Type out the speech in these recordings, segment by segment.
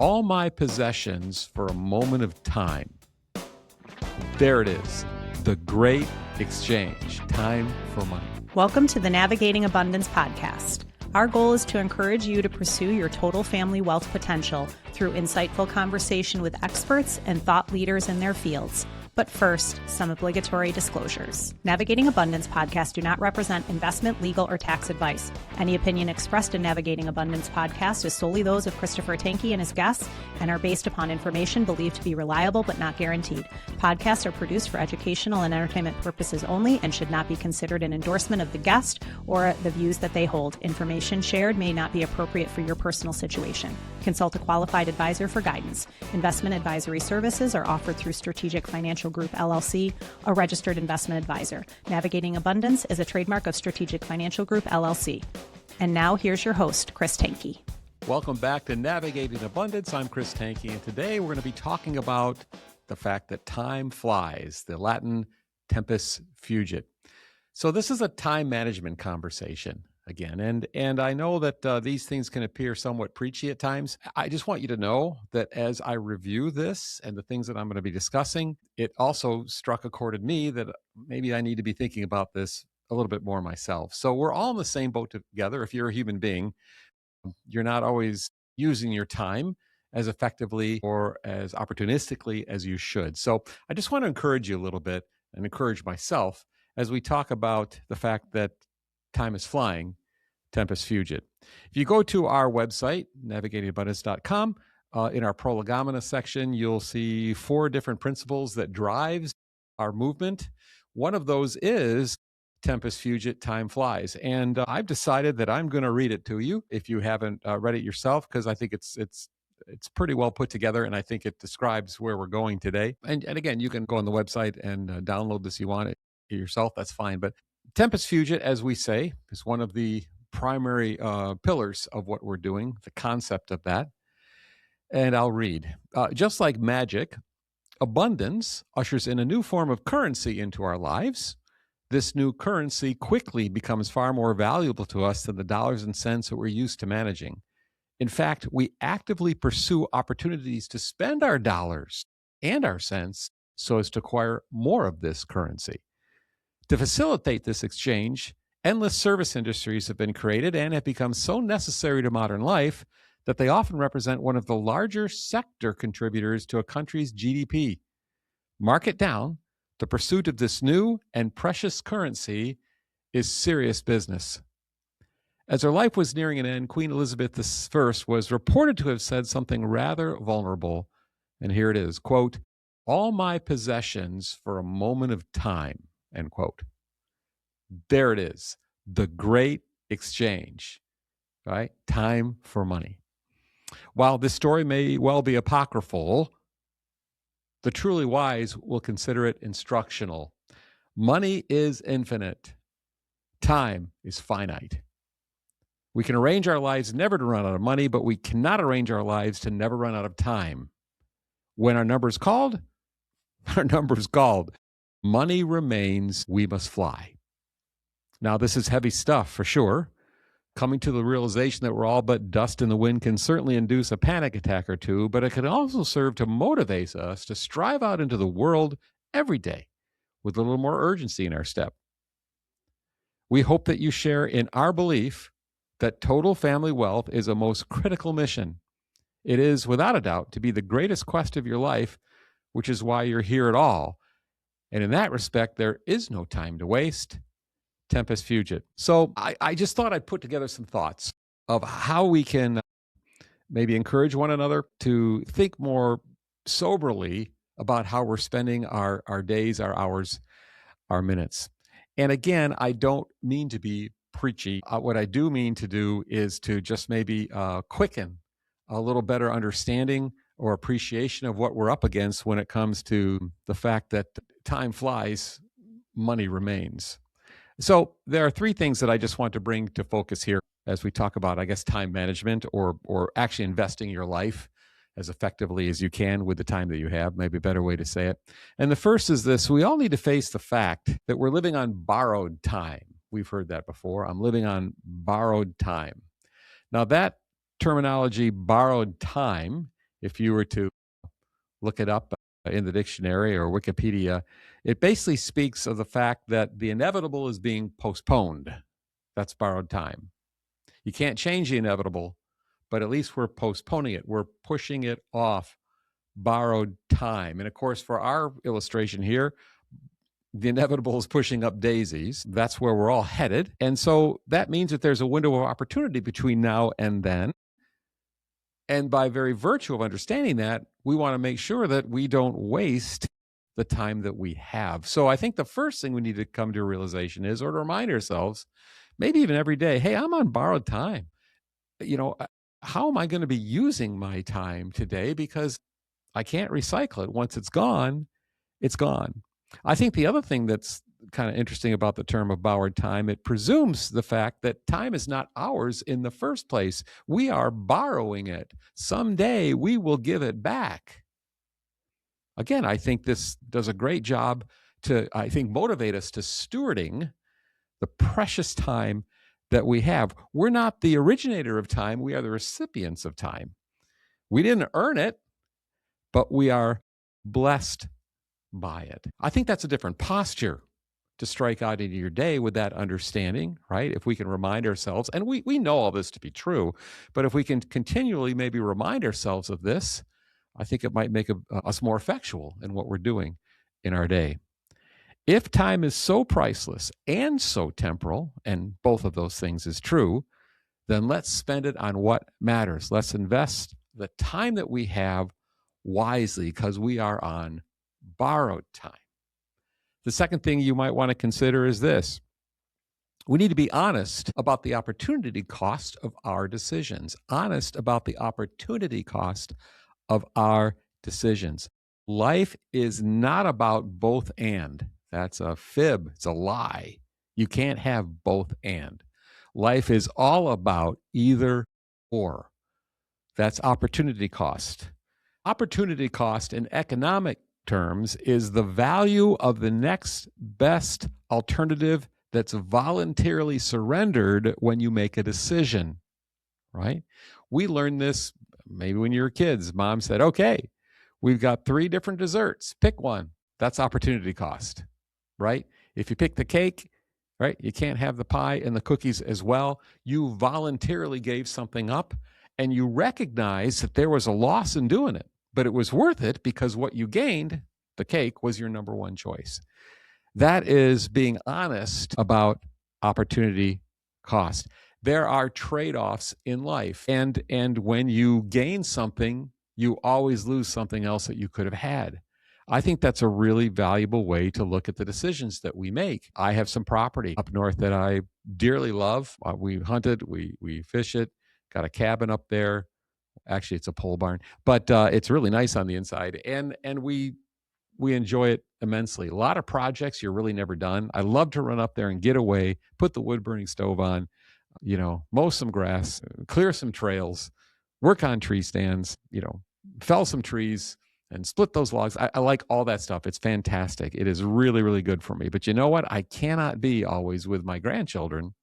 all my possessions for a moment of time. There it is, the great exchange, time for money. Welcome to the Navigating Abundance podcast. Our goal is to encourage you to pursue your total family wealth potential through insightful conversation with experts and thought leaders in their fields. But first, some obligatory disclosures. Navigating Abundance podcasts do not represent investment, legal, or tax advice. Any opinion expressed in Navigating Abundance podcast is solely those of Christopher Tanke and his guests and are based upon information believed to be reliable but not guaranteed. Podcasts are produced for educational and entertainment purposes only and should not be considered an endorsement of the guest or the views that they hold. Information shared may not be appropriate for your personal situation. Consult a qualified advisor for guidance. Investment advisory services are offered through Strategic Financial Group, LLC, a registered investment advisor. Navigating Abundance is a trademark of Strategic Financial Group, LLC. And now here's your host, Chris Tanke. Welcome back to Navigating Abundance. I'm Chris Tanke, and today we're going to be talking about the fact that time flies, the Latin tempus fugit. So this is a time management conversation again, and I know that these things can appear somewhat preachy at times. I just want you to know that as I review this and the things that I'm going to be discussing, it also struck a chord in me that maybe I need to be thinking about this a little bit more myself. So we're all in the same boat together. If you're a human being, you're not always using your time as effectively or as opportunistically as you should. So I just want to encourage you a little bit and encourage myself as we talk about the fact that time is flying, tempus fugit. If you go to our website, navigatingabundance.com, in our prolegomena section, you'll see 4 different principles that drives our movement. One of those is tempus fugit, time flies. And I've decided that I'm going to read it to you if you haven't read it yourself, because I think it's pretty well put together, and I think it describes where we're going today. And again, you can go on the website and download this if you want it yourself. That's fine. But tempus fugit, as we say, is one of the primary pillars of what we're doing, the concept of that. And I'll read. Just like magic, abundance ushers in a new form of currency into our lives. This new currency quickly becomes far more valuable to us than the dollars and cents that we're used to managing. In fact, we actively pursue opportunities to spend our dollars and our cents so as to acquire more of this currency. To facilitate this exchange, endless service industries have been created and have become so necessary to modern life that they often represent one of the larger sector contributors to a country's GDP. Mark it down, the pursuit of this new and precious currency is serious business. As her life was nearing an end, Queen Elizabeth I was reported to have said something rather vulnerable, and here it is, quote, "All my possessions for a moment of time," end quote. There it is, the great exchange, right? Time for money. While this story may well be apocryphal, the truly wise will consider it instructional. Money is infinite. Time is finite. We can arrange our lives never to run out of money, but we cannot arrange our lives to never run out of time. When our number is called, our number is called. Money remains, we must fly. Now, this is heavy stuff for sure. Coming to the realization that we're all but dust in the wind can certainly induce a panic attack or two, but it can also serve to motivate us to strive out into the world every day with a little more urgency in our step. We hope that you share in our belief that total family wealth is a most critical mission. It is, without a doubt, to be the greatest quest of your life, which is why you're here at all. And in that respect, there is no time to waste. Tempus fugit. So I just thought I'd put together some thoughts of how we can maybe encourage one another to think more soberly about how we're spending our days, our hours, our minutes. And again, I don't mean to be preachy. What I do mean to do is to just maybe quicken a little better understanding or appreciation of what we're up against when it comes to the fact that time flies, money remains. So there are 3 things that I just want to bring to focus here as we talk about, I guess, time management or actually investing your life as effectively as you can with the time that you have, maybe a better way to say it. And the first is this: we all need to face the fact that we're living on borrowed time. We've heard that before. I'm living on borrowed time. Now, that terminology, borrowed time, If you were to look it up in the dictionary or Wikipedia, it basically speaks of the fact that the inevitable is being postponed. That's borrowed time. You can't change the inevitable, but at least we're postponing it. We're pushing it off, borrowed time. And of course, for our illustration here, the inevitable is pushing up daisies. That's where we're all headed. And so that means that there's a window of opportunity between now and then. And by very virtue of understanding that, we want to make sure that we don't waste the time that we have. So I think the first thing we need to come to a realization is, or to remind ourselves, maybe even every day, hey, I'm on borrowed time. How am I going to be using my time today? Because I can't recycle it. Once it's gone, it's gone. I think the other thing that's kind of interesting about the term of borrowed time, it presumes the fact that time is not ours in the first place. We are borrowing it. Someday we will give it back. Again, I think this does a great job to, motivate us to stewarding the precious time that we have. We're not the originator of time. We are the recipients of time. We didn't earn it, but we are blessed by it. I think that's a different posture to strike out into your day with that understanding, right? If we can remind ourselves, and we know all this to be true, but if we can continually maybe remind ourselves of this, I think it might make us more effectual in what we're doing in our day. If time is so priceless and so temporal, and both of those things is true, then let's spend it on what matters. Let's invest the time that we have wisely, because we are on borrowed time. The second thing you might want to consider is this. We need to be honest about the opportunity cost of our decisions. Honest about the opportunity cost of our decisions. Life is not about both and. That's a fib. It's a lie. You can't have both and. Life is all about either or. That's opportunity cost. Opportunity cost in economic terms is the value of the next best alternative that's voluntarily surrendered when you make a decision, right? We learned this maybe when you were kids. Mom said, okay, we've got 3 different desserts. Pick one. That's opportunity cost, right? If you pick the cake, right, you can't have the pie and the cookies as well. You voluntarily gave something up, and you recognize that there was a loss in doing it. But it was worth it because what you gained, the cake, was your number one choice. That is being honest about opportunity cost. There are trade-offs in life. And when you gain something, you always lose something else that you could have had. I think that's a really valuable way to look at the decisions that we make. I have some property up north that I dearly love. We hunted, we fish it, got a cabin up there. Actually, it's a pole barn, but it's really nice on the inside, and we enjoy it immensely. A lot of projects you're really never done. I love to run up there and get away, put the wood burning stove on, mow some grass, clear some trails, work on tree stands, fell some trees and split those logs. I like all that stuff. It's fantastic. It is really, really good for me. But you know what? I cannot be always with my grandchildren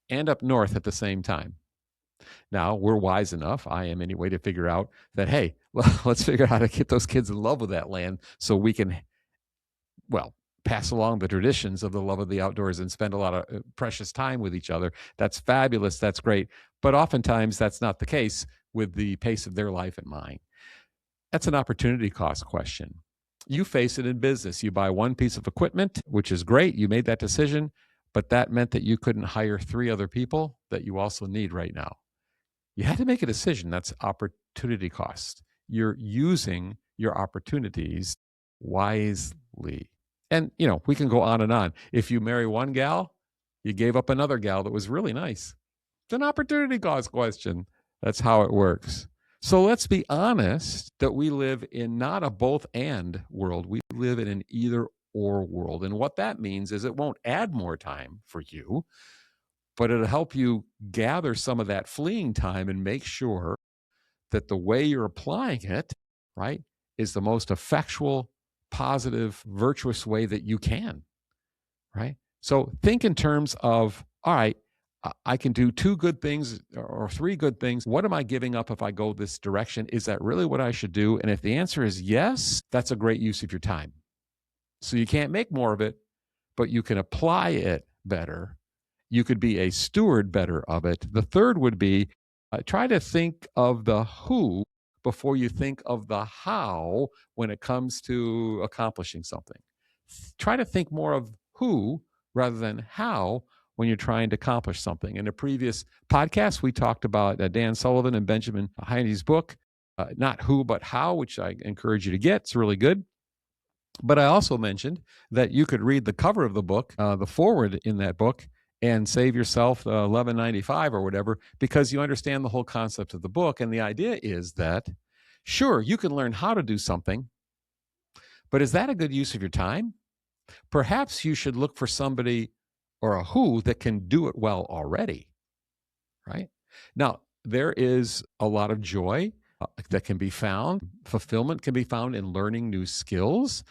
and up north at the same time. Now, we're wise enough, I am anyway, to figure out that, hey, let's figure out how to get those kids in love with that land so we can, pass along the traditions of the love of the outdoors and spend a lot of precious time with each other. That's fabulous. That's great. But oftentimes that's not the case with the pace of their life and mine. That's an opportunity cost question. You face it in business. You buy one piece of equipment, which is great. You made that decision, but that meant that you couldn't hire 3 other people that you also need right now. You had to make a decision. That's opportunity cost. You're using your opportunities wisely. And, we can go on and on. If you marry one gal, you gave up another gal that was really nice. It's an opportunity cost question. That's how it works. So let's be honest that we live in not a both and world. We live in an either or world. And what that means is it won't add more time for you, but it'll help you gather some of that fleeing time and make sure that the way you're applying it, right, is the most effectual, positive, virtuous way that you can, right? So think in terms of, all right, I can do 2 good things or 3 good things. What am I giving up if I go this direction? Is that really what I should do? And if the answer is yes, that's a great use of your time. So you can't make more of it, but you can apply it better. You could be a steward better of it. The third would be try to think of the who before you think of the how when it comes to accomplishing something. Try to think more of who rather than how when you're trying to accomplish something. In a previous podcast, we talked about Dan Sullivan and Benjamin Heine's book, not who, but how, which I encourage you to get. It's really good. But I also mentioned that you could read the cover of the book, the forward in that book, and save yourself $11.95 or whatever, because you understand the whole concept of the book. And the idea is that, sure, you can learn how to do something, but is that a good use of your time? Perhaps you should look for somebody or a who that can do it well already, right? Now, there is a lot of joy that can be found. Fulfillment can be found in learning new skills.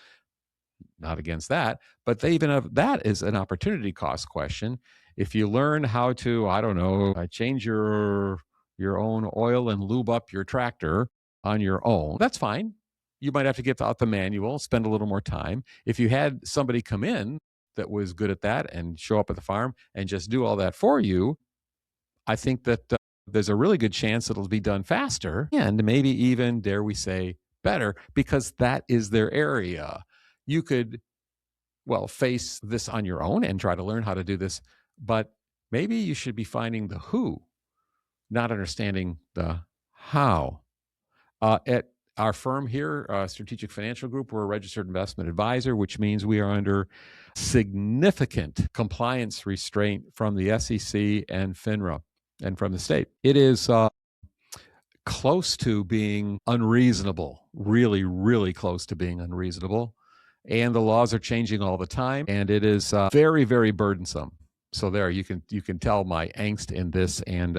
Not against that, but they even have that is an opportunity cost question. If you learn how to, I don't know, change your own oil and lube up your tractor on your own, that's fine. You might have to get out the manual, spend a little more time. If you had somebody come in that was good at that and show up at the farm and just do all that for you, I think that there's a really good chance it'll be done faster and maybe even, dare we say, better, because that is their area. You could, well, face this on your own and try to learn how to do this, but maybe you should be finding the who, not understanding the how. At our firm here, Strategic Financial Group, we're a registered investment advisor, which means we are under significant compliance restraint from the SEC and FINRA and from the state. It is close to being unreasonable, really, really close to being unreasonable. And the laws are changing all the time, and it is very, very burdensome. So there, you can tell my angst in this, and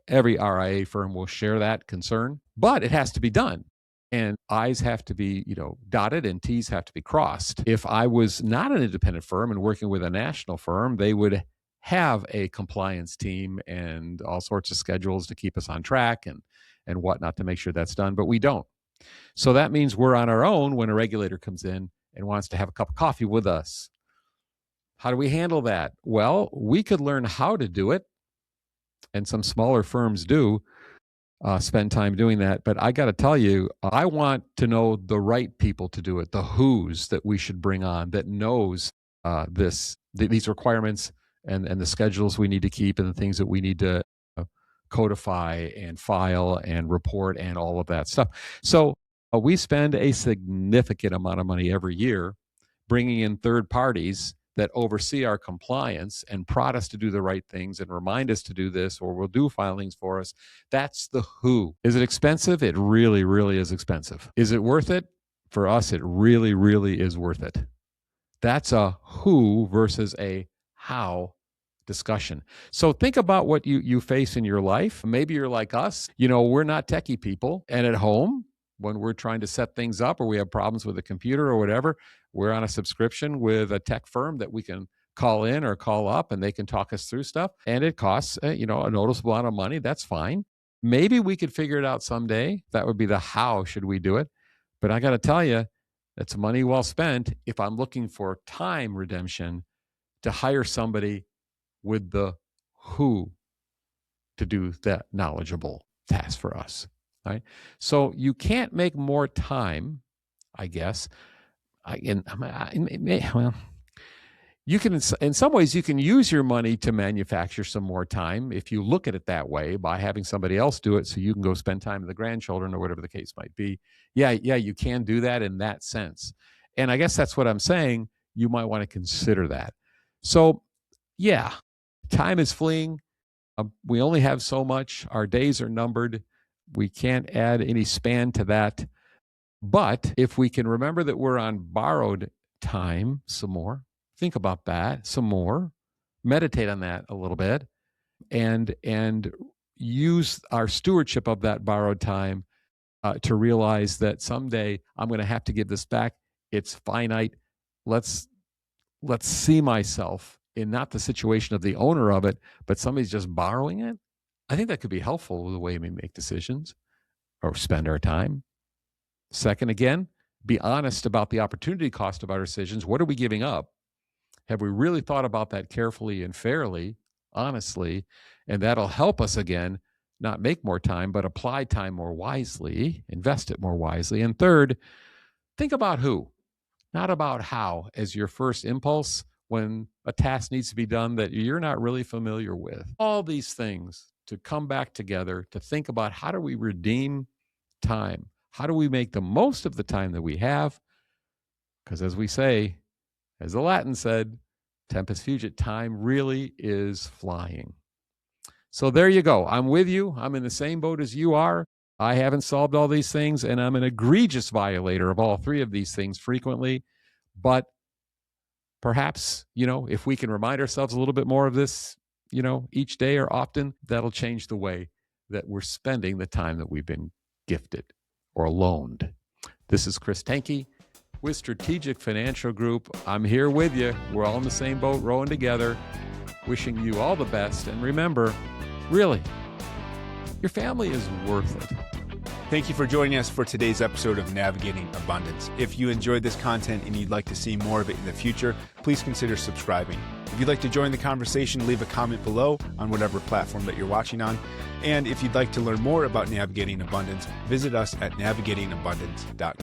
every RIA firm will share that concern. But it has to be done, and I's have to be dotted and T's have to be crossed. If I was not an independent firm and working with a national firm, they would have a compliance team and all sorts of schedules to keep us on track and whatnot to make sure that's done. But we don't. So that means we're on our own when a regulator comes in and wants to have a cup of coffee with us. How do we handle that? Well, we could learn how to do it, and some smaller firms do spend time doing that. But I got to tell you, I want to know the right people to do it, the who's that we should bring on that knows these requirements and the schedules we need to keep and the things that we need to codify and file and report and all of that stuff. So we spend a significant amount of money every year bringing in third parties that oversee our compliance and prod us to do the right things and remind us to do this, or will do filings for us. That's the who. Is it expensive? It really, really is expensive. Is it worth it? For us, it really, really is worth it. That's a who versus a how discussion. So think about what you face in your life. Maybe you're like us. We're not techie people, and at home, when we're trying to set things up or we have problems with a computer or whatever, we're on a subscription with a tech firm that we can call in or call up, and they can talk us through stuff. And it costs, a noticeable amount of money. That's fine. Maybe we could figure it out someday. That would be the how should we do it. But I got to tell you, that's money well spent if I'm looking for time redemption to hire somebody with the who to do that knowledgeable task for us. Right? So you can't make more time, I guess. You can, in some ways, you can use your money to manufacture some more time if you look at it that way, by having somebody else do it so you can go spend time with the grandchildren or whatever the case might be. Yeah, you can do that in that sense. And I guess that's what I'm saying. You might want to consider that. So, yeah, time is fleeing. We only have so much. Our days are numbered. We can't add any span to that. But if we can remember that we're on borrowed time some more, think about that some more, meditate on that a little bit, and use our stewardship of that borrowed time to realize that someday I'm going to have to give this back. It's finite. Let's see myself in not the situation of the owner of it, but somebody's just borrowing it, I think that could be helpful with the way we make decisions or spend our time. Second, again, be honest about the opportunity cost of our decisions. What are we giving up? Have we really thought about that carefully and fairly, honestly? And that'll help us, again, not make more time, but apply time more wisely, invest it more wisely. And third, think about who, not about how, as your first impulse when a task needs to be done that you're not really familiar with. All these things to come back together, to think about how do we redeem time? How do we make the most of the time that we have? Because as we say, as the Latin said, tempus fugit, time really is flying. So there you go. I'm with you. I'm in the same boat as you are. I haven't solved all these things, and I'm an egregious violator of all three of these things frequently. But perhaps, if we can remind ourselves a little bit more of this, each day or often, that'll change the way that we're spending the time that we've been gifted or loaned. This is Chris Tanke with Strategic Financial Group. I'm here with you. We're all in the same boat, rowing together, wishing you all the best. And remember, really, your family is worth it. Thank you for joining us for today's episode of Navigating Abundance. If you enjoyed this content and you'd like to see more of it in the future, please consider subscribing. If you'd like to join the conversation, leave a comment below on whatever platform that you're watching on. And if you'd like to learn more about Navigating Abundance, visit us at navigatingabundance.com.